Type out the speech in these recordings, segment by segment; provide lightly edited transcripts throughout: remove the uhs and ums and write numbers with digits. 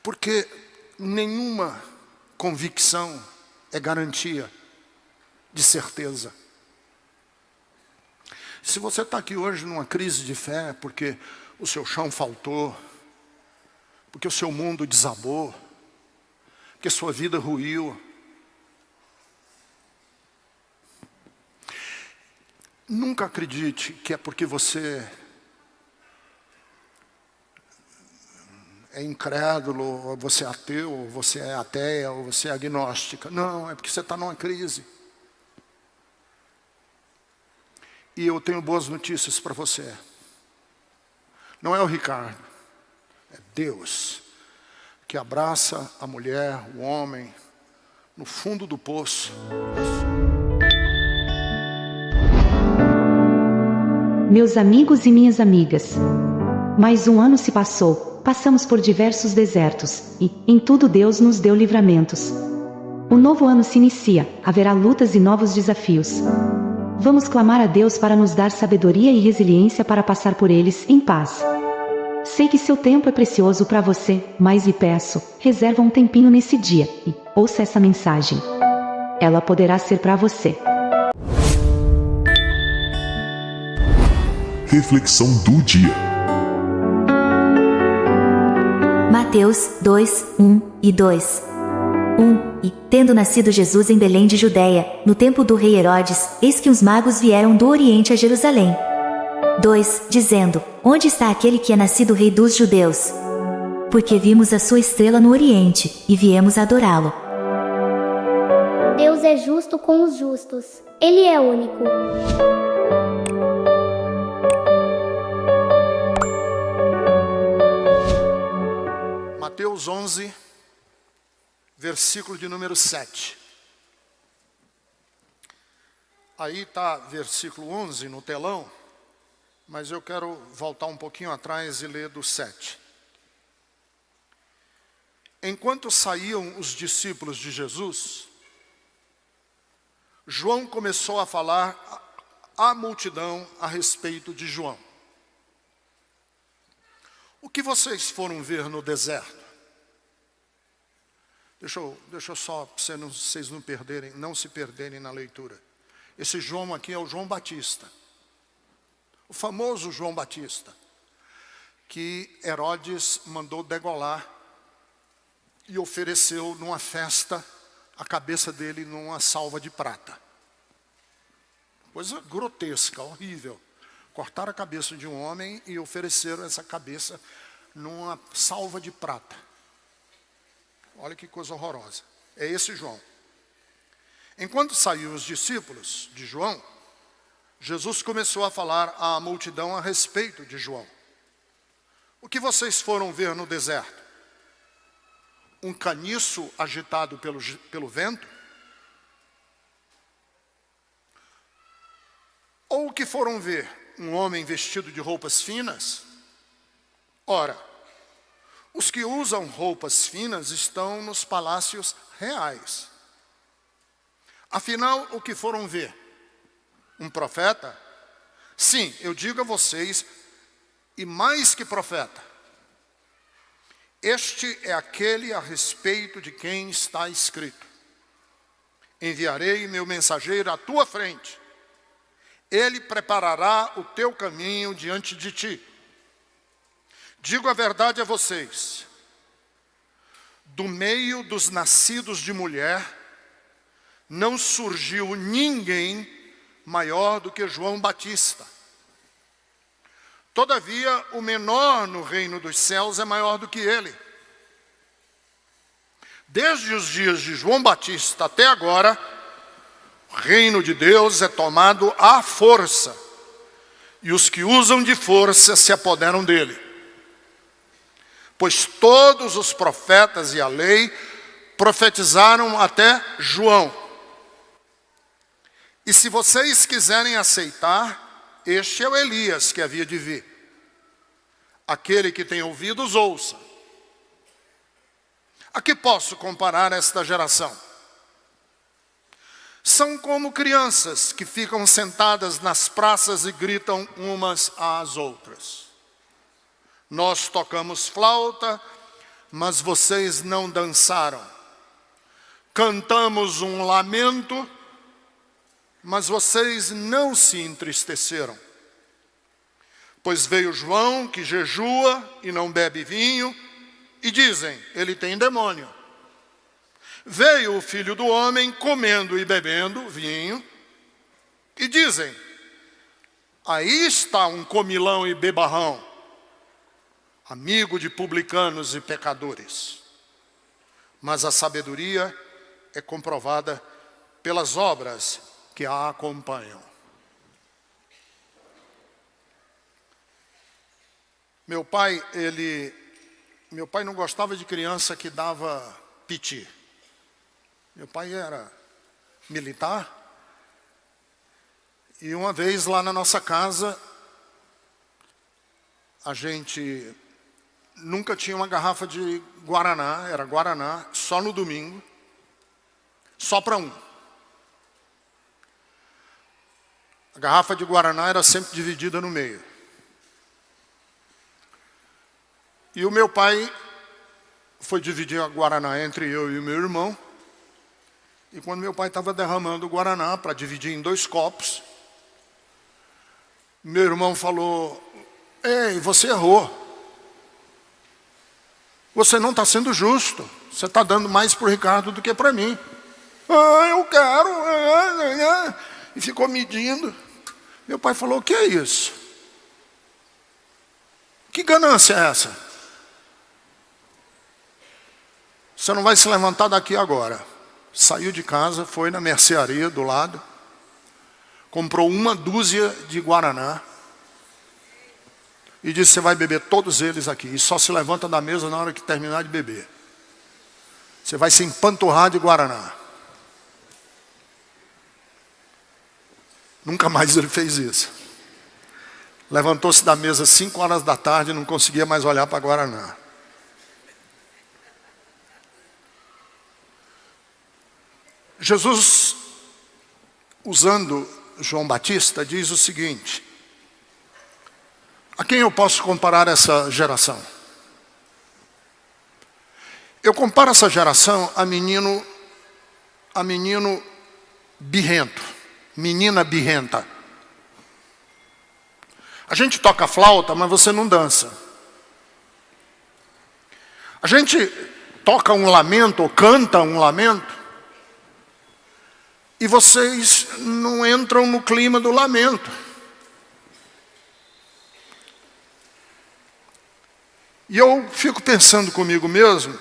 Porque nenhuma convicção é garantia de certeza. Se você está aqui hoje numa crise de fé, porque o seu chão faltou, porque o seu mundo desabou, porque sua vida ruiu, nunca acredite que é porque você é incrédulo, ou você é ateu, ou você é ateia, ou você é agnóstica. Não, é porque você está numa crise. E eu tenho boas notícias para você. Não é o Ricardo, é Deus que abraça a mulher, o homem, no fundo do poço. Meus amigos e minhas amigas, mais um ano se passou, passamos por diversos desertos, e, em tudo Deus nos deu livramentos. O novo ano se inicia, haverá lutas e novos desafios. Vamos clamar a Deus para nos dar sabedoria e resiliência para passar por eles em paz. Sei que seu tempo é precioso para você, mas lhe peço, reserva um tempinho nesse dia, e ouça essa mensagem. Ela poderá ser para você. Reflexão do dia. Mateus 2, 1 e 2. 1. E, tendo nascido Jesus em Belém de Judeia, no tempo do rei Herodes, eis que os magos vieram do Oriente a Jerusalém. 2. Dizendo, onde está aquele que é nascido rei dos judeus? Porque vimos a sua estrela no Oriente, e viemos adorá-lo. Deus é justo com os justos. Ele é único. Mateus 11, versículo de número 7. Aí está versículo 11 no telão, mas eu quero voltar um pouquinho atrás e ler do 7. Enquanto saíam os discípulos de Jesus, João começou a falar à multidão a respeito de João. O que vocês foram ver no deserto? Deixa eu só, para vocês não se perderem na leitura. Esse João aqui é o João Batista. O famoso João Batista, que Herodes mandou degolar e ofereceu numa festa a cabeça dele numa salva de prata. Coisa grotesca, horrível. Cortaram a cabeça de um homem e ofereceram essa cabeça numa salva de prata. Olha que coisa horrorosa. É esse João. Enquanto saíam os discípulos de João, Jesus começou a falar à multidão a respeito de João. O que vocês foram ver no deserto? Um caniço agitado pelo vento? Ou o que foram ver? Um homem vestido de roupas finas? Ora, os que usam roupas finas estão nos palácios reais. Afinal, o que foram ver? Um profeta? Sim, eu digo a vocês, e mais que profeta. Este é aquele a respeito de quem está escrito: enviarei meu mensageiro à tua frente. Ele preparará o teu caminho diante de ti. Digo a verdade a vocês, do meio dos nascidos de mulher, não surgiu ninguém maior do que João Batista. Todavia, o menor no reino dos céus é maior do que ele. Desde os dias de João Batista até agora, o reino de Deus é tomado à força, e os que usam de força se apoderam dele. Pois todos os profetas e a lei profetizaram até João. E se vocês quiserem aceitar, este é o Elias que havia de vir. Aquele que tem ouvidos, ouça. A que posso comparar esta geração? São como crianças que ficam sentadas nas praças e gritam umas às outras. Nós tocamos flauta, mas vocês não dançaram. Cantamos um lamento, mas vocês não se entristeceram. Pois veio João, que jejua e não bebe vinho, e dizem, ele tem demônio. Veio o Filho do Homem comendo e bebendo vinho, e dizem, aí está um comilão e bebarrão, amigo de publicanos e pecadores. Mas a sabedoria é comprovada pelas obras que a acompanham. Meu pai não gostava de criança que dava piti. Meu pai era militar. E uma vez lá na nossa casa, a gente nunca tinha uma garrafa de Guaraná, era Guaraná, só no domingo, só para um. A garrafa de Guaraná era sempre dividida no meio. E o meu pai foi dividir a Guaraná entre eu e o meu irmão. E quando meu pai estava derramando o Guaraná para dividir em 2 copos, meu irmão falou, ei, você errou. Você não está sendo justo. Você está dando mais para o Ricardo do que para mim. Ah, eu quero. E ficou medindo. Meu pai falou, o que é isso? Que ganância é essa? Você não vai se levantar daqui agora. Saiu de casa, foi na mercearia do lado, comprou 1 dúzia de Guaraná e disse, você vai beber todos eles aqui. E só se levanta da mesa na hora que terminar de beber. Você vai se empanturrar de Guaraná. Nunca mais ele fez isso. Levantou-se da mesa às 5 horas da tarde e não conseguia mais olhar para Guaraná. Jesus, usando João Batista, diz o seguinte, a quem eu posso comparar essa geração? Eu comparo essa geração a menino birrento, menina birrenta. A gente toca flauta, mas você não dança. A gente toca um lamento, ou canta um lamento, e vocês não entram no clima do lamento. E eu fico pensando comigo mesmo,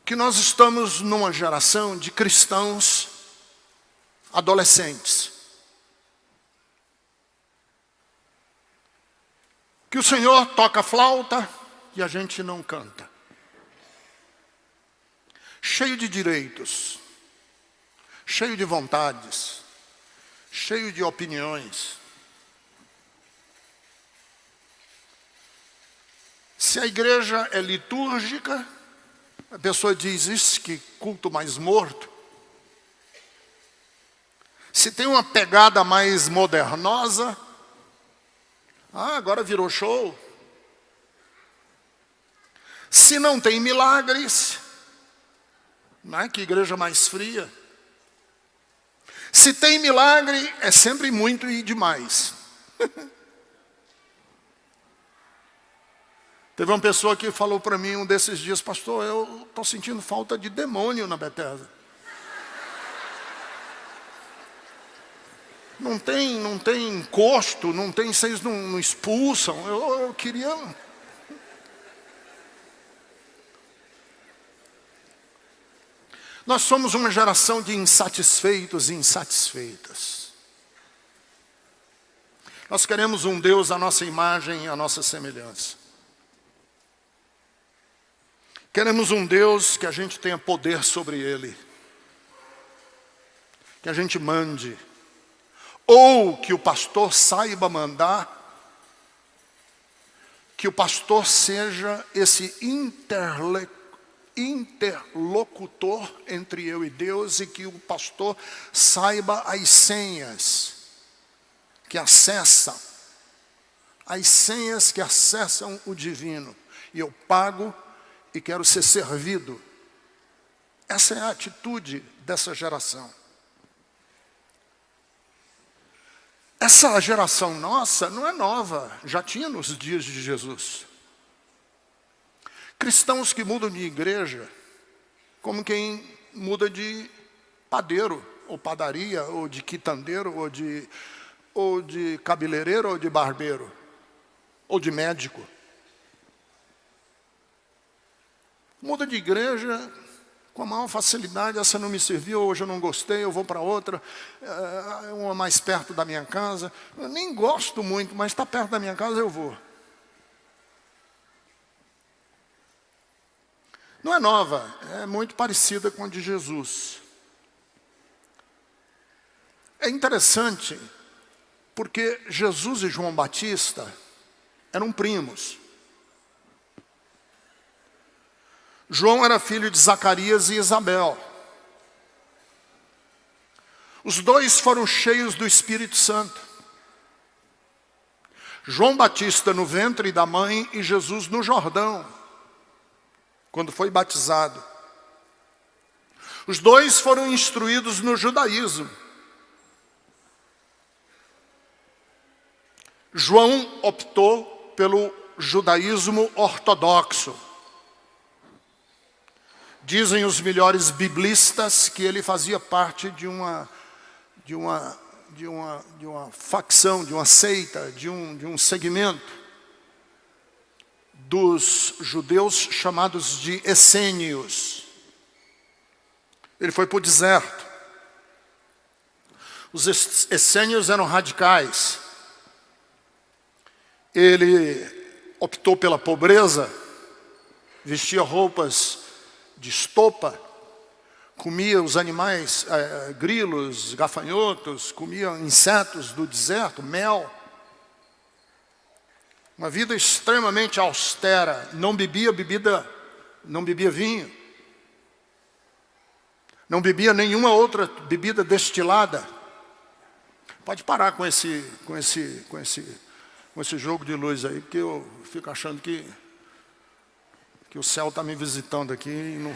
que nós estamos numa geração de cristãos adolescentes. Que o Senhor toca flauta e a gente não canta. Cheio de direitos, cheio de vontades, cheio de opiniões. Se a igreja é litúrgica, a pessoa diz isso, que culto mais morto. Se tem uma pegada mais modernosa, agora virou show. Se não tem milagres, que igreja mais fria. Se tem milagre, é sempre muito e demais. Teve uma pessoa que falou para mim um desses dias, pastor, eu estou sentindo falta de demônio na Bethesda. Não tem encosto, vocês não expulsam. Eu queria... Nós somos uma geração de insatisfeitos e insatisfeitas. Nós queremos um Deus à nossa imagem e à nossa semelhança. Queremos um Deus que a gente tenha poder sobre Ele. Que a gente mande. Ou que o pastor saiba mandar. Que o pastor seja esse interlocutor entre eu e Deus, e que o pastor saiba as senhas que acessa as senhas que acessam o divino. E eu pago e quero ser servido. Essa é a atitude dessa geração. Essa geração nossa não é nova, já tinha nos dias de Jesus. Cristãos que mudam de igreja, como quem muda de padeiro, ou padaria, ou de quitandeiro, ou de cabeleireiro, ou de barbeiro, ou de médico. Muda de igreja com a maior facilidade. Essa não me serviu, hoje eu não gostei, eu vou para outra, uma mais perto da minha casa. Eu nem gosto muito, mas está perto da minha casa, eu vou. Não é nova, é muito parecida com a de Jesus. É interessante, porque Jesus e João Batista eram primos. João era filho de Zacarias e Isabel. Os dois foram cheios do Espírito Santo. João Batista no ventre da mãe e Jesus no Jordão, quando foi batizado. Os dois foram instruídos no judaísmo. João optou pelo judaísmo ortodoxo. Dizem os melhores biblistas que ele fazia parte de uma facção, de uma seita, de um segmento dos judeus chamados de essênios. Ele foi para o deserto. Os essênios eram radicais. Ele optou pela pobreza, vestia roupas de estopa, comia os animais, grilos, gafanhotos, comia insetos do deserto, mel. Uma vida extremamente austera, não bebia vinho, não bebia nenhuma outra bebida destilada. Pode parar com esse jogo de luz aí, porque eu fico achando que o céu está me visitando aqui. E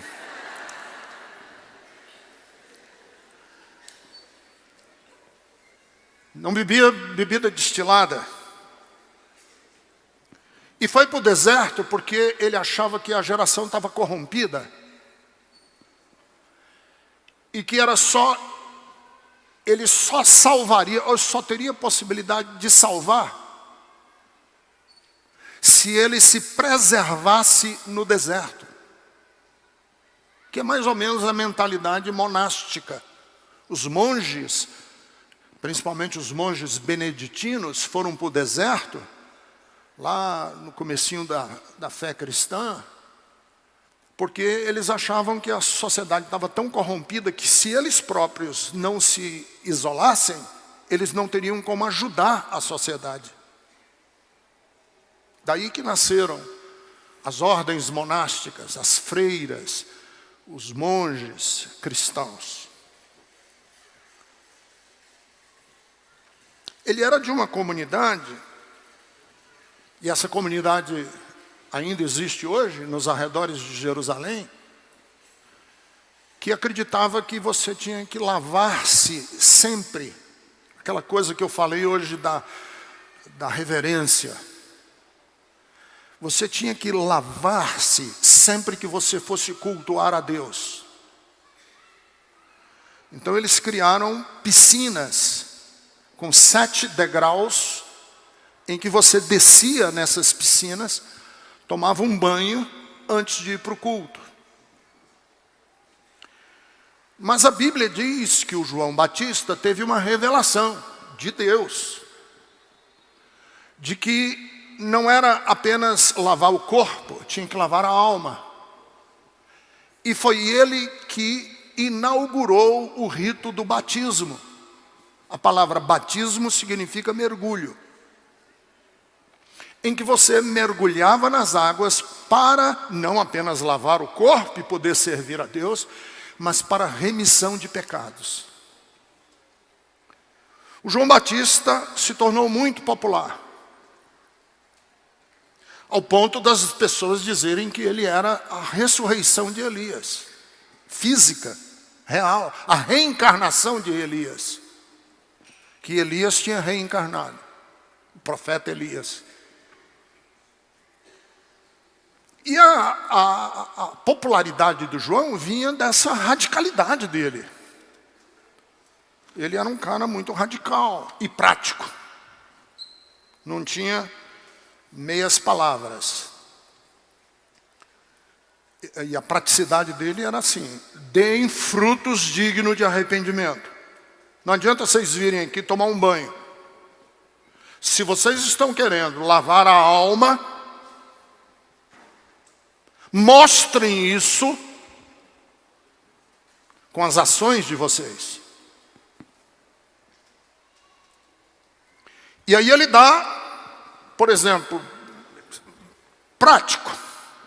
não bebia bebida destilada. E foi para o deserto porque ele achava que a geração estava corrompida. E que ele só salvaria, ou só teria possibilidade de salvar, se ele se preservasse no deserto. Que é mais ou menos a mentalidade monástica. Os monges, principalmente os monges beneditinos, foram para o deserto, lá no comecinho da fé cristã, porque eles achavam que a sociedade estava tão corrompida que se eles próprios não se isolassem, eles não teriam como ajudar a sociedade. Daí que nasceram as ordens monásticas, as freiras, os monges cristãos. Ele era de uma comunidade, e essa comunidade ainda existe hoje, nos arredores de Jerusalém, que acreditava que você tinha que lavar-se sempre. Aquela coisa que eu falei hoje da reverência. Você tinha que lavar-se sempre que você fosse cultuar a Deus. Então eles criaram piscinas com 7 degraus, em que você descia nessas piscinas, tomava um banho antes de ir para o culto. Mas a Bíblia diz que o João Batista teve uma revelação de Deus, de que não era apenas lavar o corpo, tinha que lavar a alma. E foi ele que inaugurou o rito do batismo. A palavra batismo significa mergulho. Em que você mergulhava nas águas para não apenas lavar o corpo e poder servir a Deus, mas para remissão de pecados. O João Batista se tornou muito popular. Ao ponto das pessoas dizerem que ele era a ressurreição de Elias. Física, real. A reencarnação de Elias. Que Elias tinha reencarnado. O profeta Elias. E a popularidade do João vinha dessa radicalidade dele. Ele era um cara muito radical e prático. Não tinha meias palavras. E a praticidade dele era assim: deem frutos dignos de arrependimento. Não adianta vocês virem aqui tomar um banho. Se vocês estão querendo lavar a alma, mostrem isso com as ações de vocês. E aí ele dá, por exemplo, prático.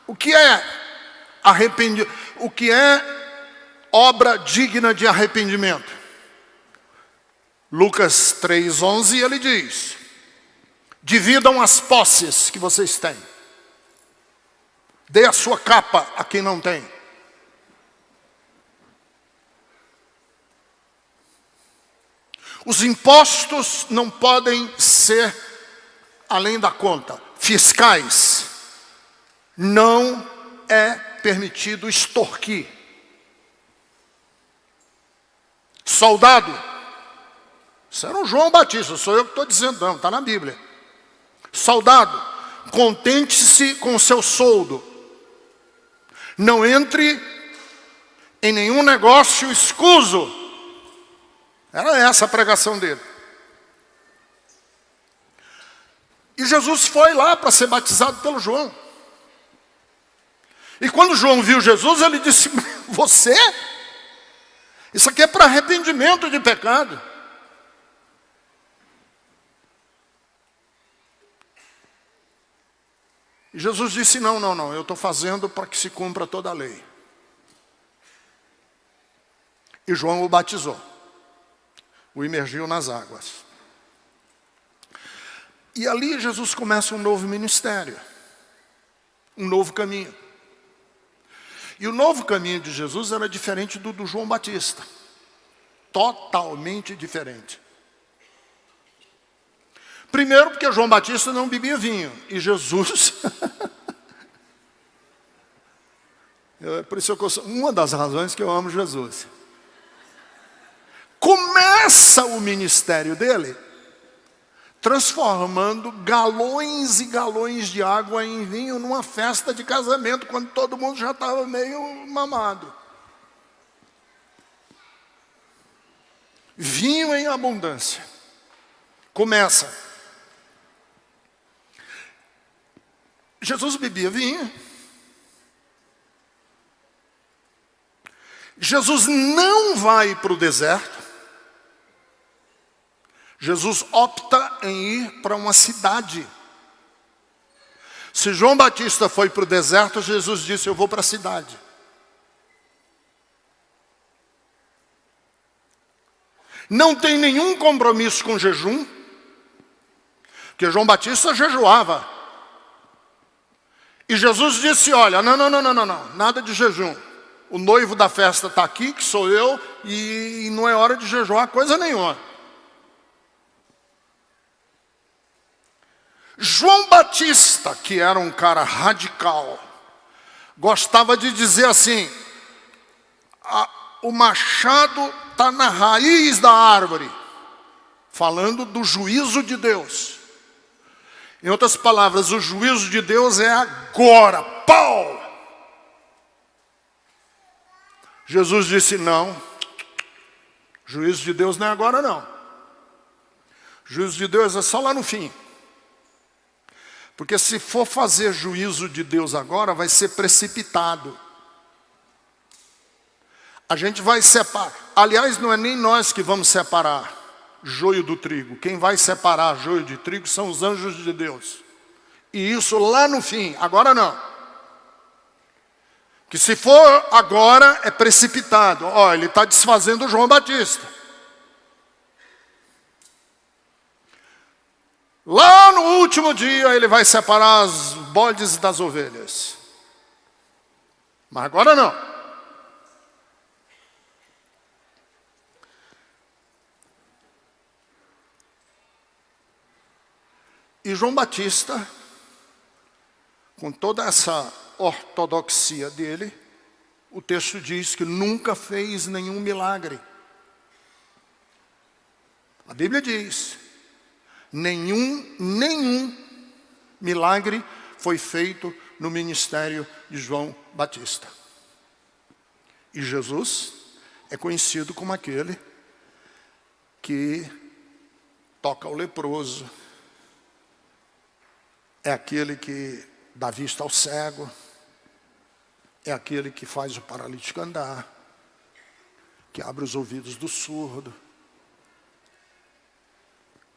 O que é o que é obra digna de arrependimento? Lucas 3:11, ele diz: dividam as posses que vocês têm. Dê a sua capa a quem não tem. Os impostos não podem ser além da conta. Fiscais. Não é permitido extorquir. Soldado. Isso era o João Batista, sou eu que estou dizendo, não, está na Bíblia. Soldado, contente-se com o seu soldo. Não entre em nenhum negócio escuso. Era essa a pregação dele. E Jesus foi lá para ser batizado pelo João. E quando João viu Jesus, ele disse: você? Isso aqui é para arrependimento de pecado. E Jesus disse: não, eu estou fazendo para que se cumpra toda a lei. E João o batizou. O imergiu nas águas. E ali Jesus começa um novo ministério. Um novo caminho. E o novo caminho de Jesus era diferente do João Batista. Totalmente diferente. Primeiro porque João Batista não bebia vinho. E Jesus... Por isso uma das razões que eu amo Jesus. Começa o ministério dele transformando galões e galões de água em vinho numa festa de casamento, quando todo mundo já estava meio mamado. Vinho em abundância. Começa. Jesus bebia vinho. Jesus não vai para o deserto. Jesus opta em ir para uma cidade. Se João Batista foi para o deserto, Jesus disse: eu vou para a cidade. Não tem nenhum compromisso com jejum, porque João Batista jejuava. E Jesus disse: olha, não, nada de jejum. O noivo da festa está aqui, que sou eu, e não é hora de jejuar coisa nenhuma. João Batista, que era um cara radical, gostava de dizer assim: o machado está na raiz da árvore, falando do juízo de Deus. Em outras palavras, o juízo de Deus é agora, pau! Jesus disse: não, juízo de Deus não é agora não. Juízo de Deus é só lá no fim. Porque se for fazer juízo de Deus agora, vai ser precipitado. A gente vai separar. Aliás, não é nem nós que vamos separar joio do trigo. Quem vai separar joio de trigo são os anjos de Deus. E isso lá no fim, agora não. Que se for agora, é precipitado. Ó, ele está desfazendo o João Batista. Lá no último dia ele vai separar os bodes das ovelhas. Mas agora não. E João Batista, com toda essa ortodoxia dele, o texto diz que nunca fez nenhum milagre. A Bíblia diz, nenhum milagre foi feito no ministério de João Batista. E Jesus é conhecido como aquele que toca o leproso, é aquele que dá vista ao cego, é aquele que faz o paralítico andar, que abre os ouvidos do surdo.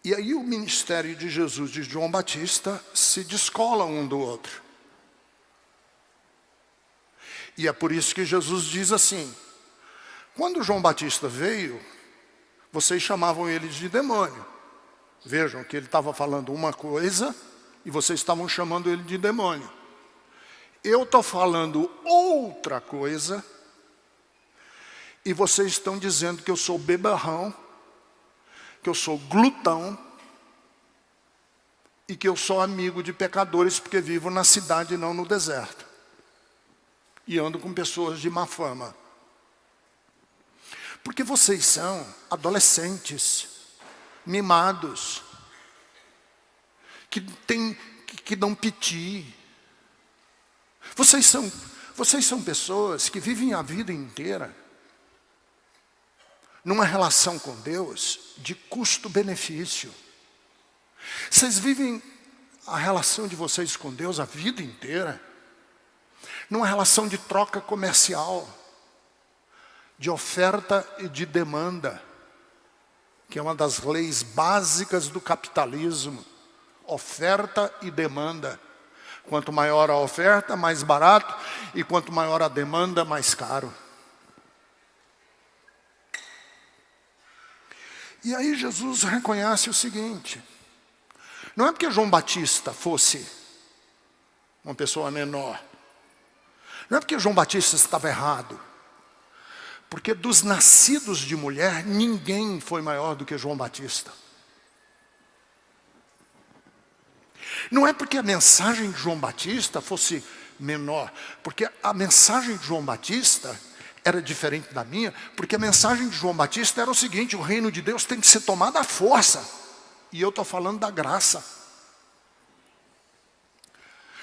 E aí o ministério de Jesus e de João Batista se descolam um do outro. E é por isso que Jesus diz assim, quando João Batista veio, vocês chamavam ele de demônio. Vejam que ele estava falando uma coisa e vocês estavam chamando ele de demônio. Eu estou falando outra coisa e vocês estão dizendo que eu sou beberrão, que eu sou glutão e que eu sou amigo de pecadores porque vivo na cidade e não no deserto. E ando com pessoas de má fama. Porque vocês são adolescentes, mimados, que dão piti. Vocês são pessoas que vivem a vida inteira numa relação com Deus de custo-benefício. Vocês vivem a relação de vocês com Deus a vida inteira numa relação de troca comercial, de oferta e de demanda, que é uma das leis básicas do capitalismo. Oferta e demanda. Quanto maior a oferta, mais barato, e quanto maior a demanda, mais caro. E aí Jesus reconhece o seguinte, não é porque João Batista fosse uma pessoa menor, não é porque João Batista estava errado, porque dos nascidos de mulher, ninguém foi maior do que João Batista. Não é porque a mensagem de João Batista fosse menor, porque a mensagem de João Batista era diferente da minha, porque a mensagem de João Batista era o seguinte, o reino de Deus tem que ser tomado à força. E eu estou falando da graça.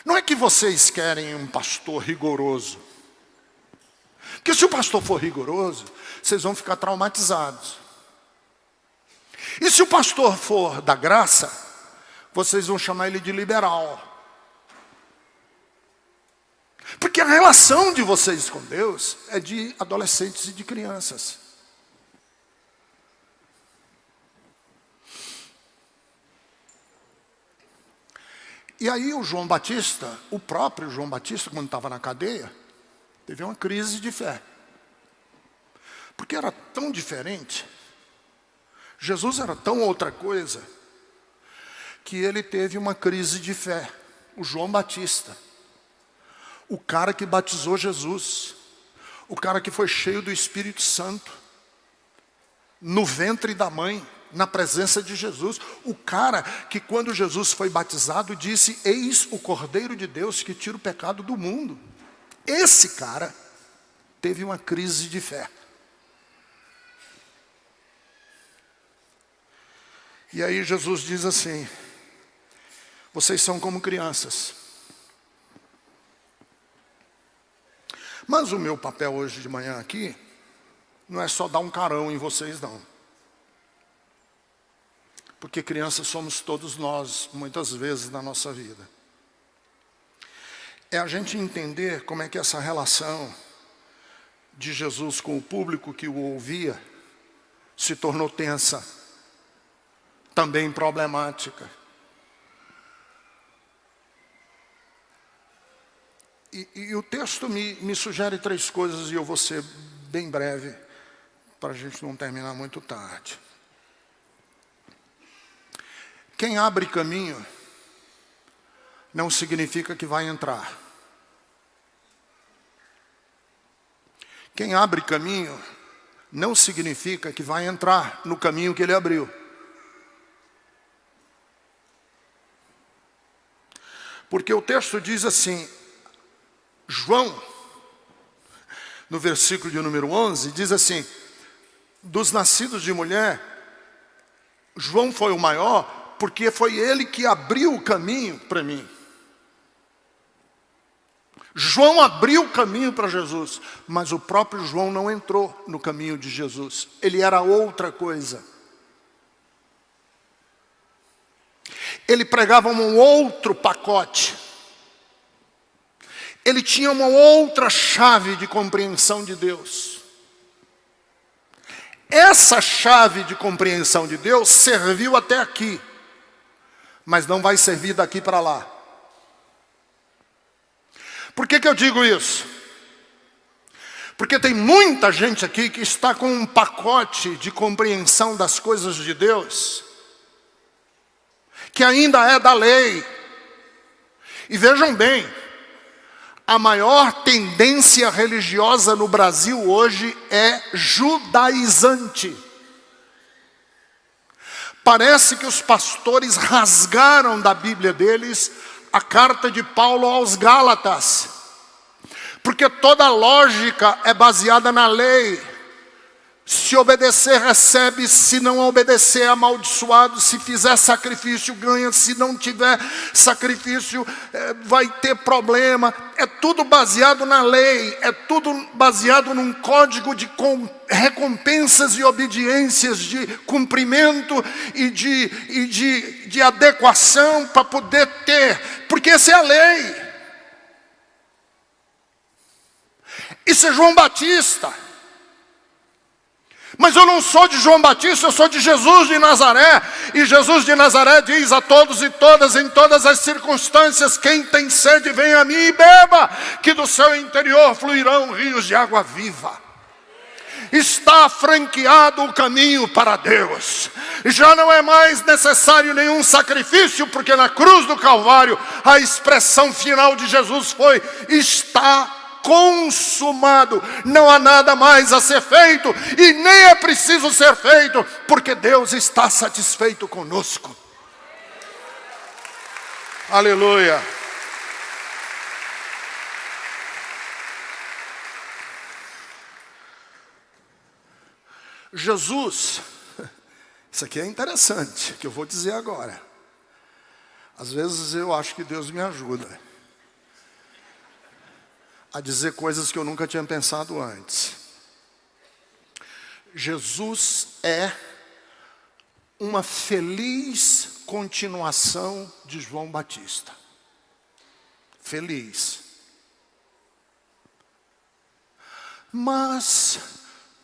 Não é que vocês querem um pastor rigoroso. Porque se o pastor for rigoroso, vocês vão ficar traumatizados. E se o pastor for da graça, vocês vão chamar ele de liberal. Porque a relação de vocês com Deus é de adolescentes e de crianças. E aí o João Batista, o próprio João Batista, quando estava na cadeia, teve uma crise de fé. Porque era tão diferente. Jesus era tão outra coisa, que ele teve uma crise de fé. O João Batista. O cara que batizou Jesus, o cara que foi cheio do Espírito Santo, no ventre da mãe, na presença de Jesus, o cara que quando Jesus foi batizado disse, eis o Cordeiro de Deus que tira o pecado do mundo. Esse cara teve uma crise de fé. E aí Jesus diz assim, vocês são como crianças. Mas o meu papel hoje de manhã aqui, não é só dar um carão em vocês não. Porque crianças somos todos nós, muitas vezes na nossa vida. É a gente entender como é que essa relação de Jesus com o público que o ouvia, se tornou tensa, também problemática. E o texto me sugere 3 coisas e eu vou ser bem breve, para a gente não terminar muito tarde. Quem abre caminho não significa que vai entrar. Quem abre caminho não significa que vai entrar no caminho que ele abriu. Porque o texto diz assim, João, no versículo de número 11, diz assim, dos nascidos de mulher, João foi o maior, porque foi ele que abriu o caminho para mim. João abriu o caminho para Jesus, mas o próprio João não entrou no caminho de Jesus. Ele era outra coisa. Ele pregava um outro pacote. Ele tinha uma outra chave de compreensão de Deus. Essa chave de compreensão de Deus serviu até aqui, mas não vai servir daqui para lá. Por que eu digo isso? Porque tem muita gente aqui que está com um pacote de compreensão das coisas de Deus, que ainda é da lei. E vejam bem, a maior tendência religiosa no Brasil hoje é judaizante. Parece que os pastores rasgaram da Bíblia deles a carta de Paulo aos Gálatas, porque toda lógica é baseada na lei. Se obedecer, recebe; se não obedecer, é amaldiçoado; se fizer sacrifício, ganha; se não tiver sacrifício, vai ter problema. É tudo baseado na lei, é tudo baseado num código de recompensas e obediências, de cumprimento e de adequação para poder ter, porque essa é a lei. Isso é João Batista. Mas eu não sou de João Batista, eu sou de Jesus de Nazaré. E Jesus de Nazaré diz a todos e todas, em todas as circunstâncias: quem tem sede, venha a mim e beba, que do seu interior fluirão rios de água viva. Está franqueado o caminho para Deus. Já não é mais necessário nenhum sacrifício, porque na cruz do Calvário a expressão final de Jesus foi: está consumado. Não há nada mais a ser feito, e nem é preciso ser feito, porque Deus está satisfeito conosco. Aleluia. Jesus, isso aqui é interessante, que eu vou dizer agora. Às vezes eu acho que Deus me ajuda a dizer coisas que eu nunca tinha pensado antes. Jesus é uma feliz continuação de João Batista. Feliz. Mas,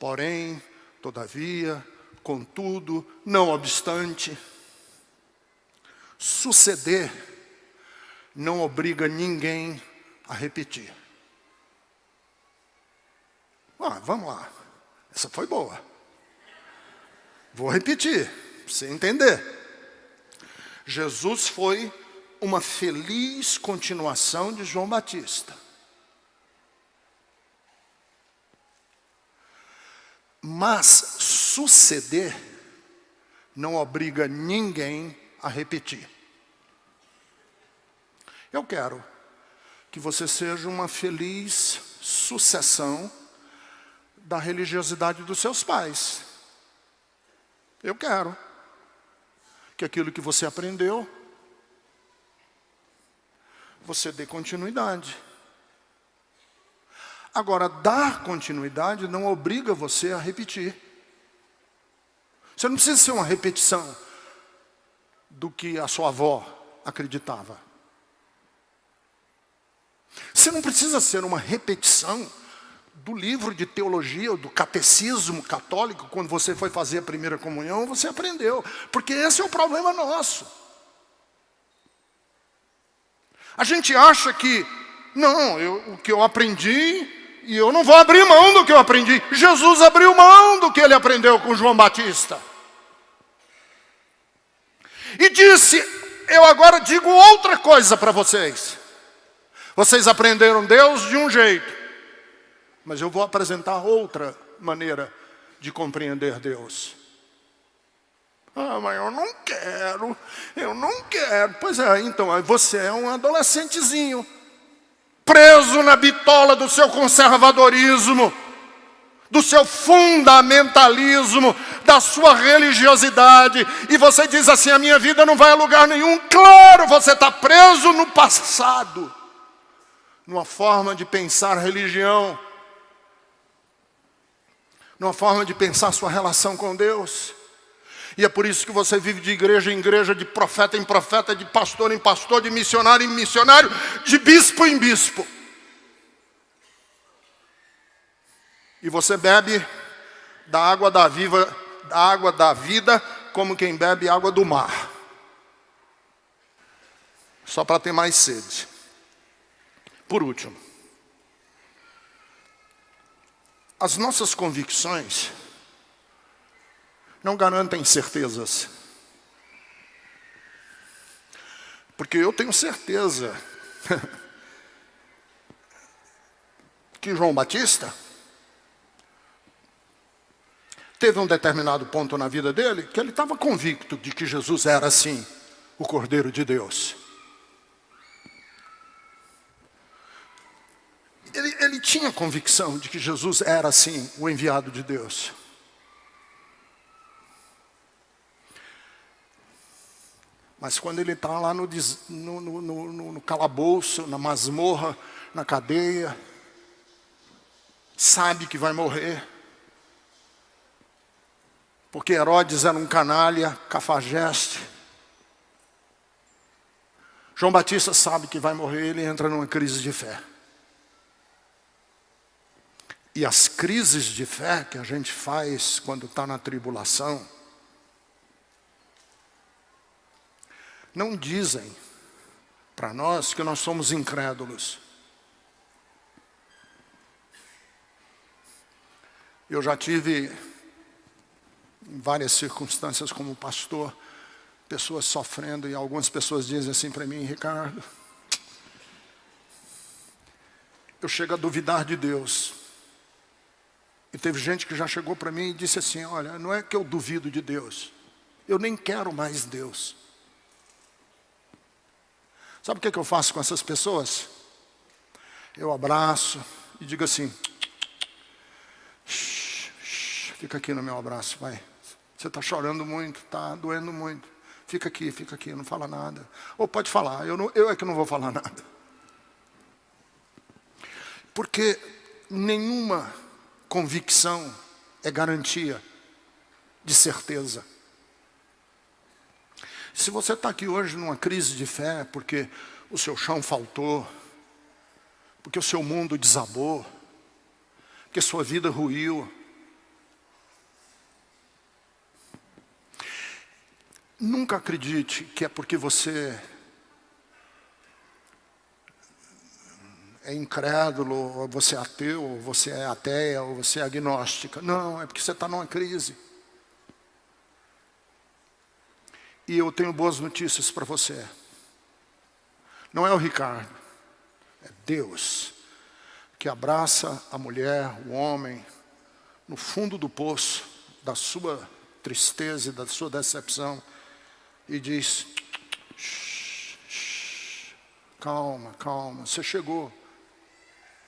porém, todavia, contudo, não obstante, suceder não obriga ninguém a repetir. Vamos lá, essa foi boa. Vou repetir, para você entender. Jesus foi uma feliz continuação de João Batista. Mas suceder não obriga ninguém a repetir. Eu quero que você seja uma feliz sucessão da religiosidade dos seus pais. Eu quero que aquilo que você aprendeu, você dê continuidade. Agora, dar continuidade não obriga você a repetir. Você não precisa ser uma repetição do que a sua avó acreditava. Você não precisa ser uma repetição do livro de teologia, do catecismo católico. Quando você foi fazer a primeira comunhão, você aprendeu. Porque esse é o problema nosso. A gente acha que, não, o que eu aprendi, e eu não vou abrir mão do que eu aprendi. Jesus abriu mão do que ele aprendeu com João Batista. E disse: eu agora digo outra coisa para vocês. Vocês aprenderam Deus de um jeito, mas eu vou apresentar outra maneira de compreender Deus. Ah, mas eu não quero. Pois é, então, você é um adolescentezinho, preso na bitola do seu conservadorismo, do seu fundamentalismo, da sua religiosidade, e você diz assim: a minha vida não vai a lugar nenhum. Claro, você está preso no passado, numa forma de pensar religião, numa forma de pensar sua relação com Deus. E é por isso que você vive de igreja em igreja, de profeta em profeta, de pastor em pastor, de missionário em missionário, de bispo em bispo. E você bebe da água da vida, como quem bebe água do mar, só para ter mais sede. Por último, as nossas convicções não garantem certezas. Porque eu tenho certeza que João Batista teve um determinado ponto na vida dele que ele estava convicto de que Jesus era, sim, o Cordeiro de Deus. Ele tinha convicção de que Jesus era, sim, o enviado de Deus. Mas quando ele está lá no calabouço, na masmorra, na cadeia, sabe que vai morrer, porque Herodes era um canalha, cafajeste. João Batista sabe que vai morrer, ele entra numa crise de fé. E as crises de fé que a gente faz quando está na tribulação, não dizem para nós que nós somos incrédulos. Eu já tive, em várias circunstâncias como pastor, pessoas sofrendo, e algumas pessoas dizem assim para mim: Ricardo, eu chego a duvidar de Deus. E teve gente que já chegou para mim e disse assim: olha, não é que eu duvido de Deus, eu nem quero mais Deus. Sabe o que eu faço com essas pessoas? Eu abraço e digo assim: fica aqui no meu abraço, vai. Você está chorando muito, está doendo muito. Fica aqui, não fala nada. Ou pode falar, eu é que não vou falar nada. Porque nenhuma convicção é garantia de certeza. Se você está aqui hoje numa crise de fé, porque o seu chão faltou, porque o seu mundo desabou, porque sua vida ruiu, nunca acredite que é porque você é incrédulo, ou você é ateu, ou você é ateia, ou você é agnóstica. Não, é porque você está numa crise. E eu tenho boas notícias para você. Não é o Ricardo, é Deus que abraça a mulher, o homem, no fundo do poço da sua tristeza e da sua decepção, e diz: calma, você chegou.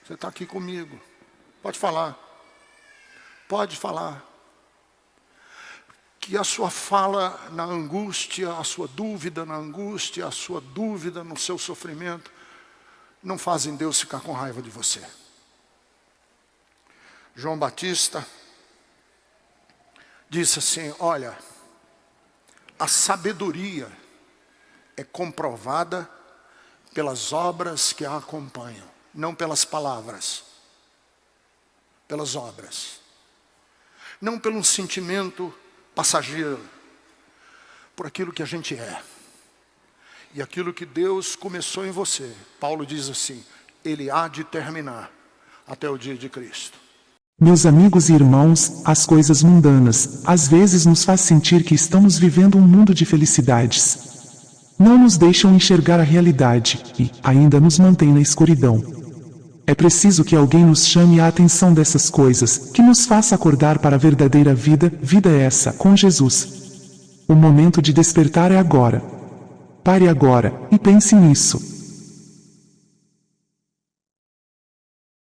Você está aqui comigo. Pode falar. Que a sua fala na angústia, a sua dúvida na angústia, a sua dúvida no seu sofrimento, não fazem Deus ficar com raiva de você. João Batista disse assim: olha, a sabedoria é comprovada pelas obras que a acompanham. Não pelas palavras, pelas obras. Não pelo sentimento passageiro, por aquilo que a gente é. E aquilo que Deus começou em você, Paulo diz assim: Ele há de terminar até o dia de Cristo. Meus amigos e irmãos, as coisas mundanas, às vezes nos faz sentir que estamos vivendo um mundo de felicidades. Não nos deixam enxergar a realidade, e ainda nos mantém na escuridão. É preciso que alguém nos chame a atenção dessas coisas, que nos faça acordar para a verdadeira vida, vida essa, com Jesus. O momento de despertar é agora. Pare agora, e pense nisso.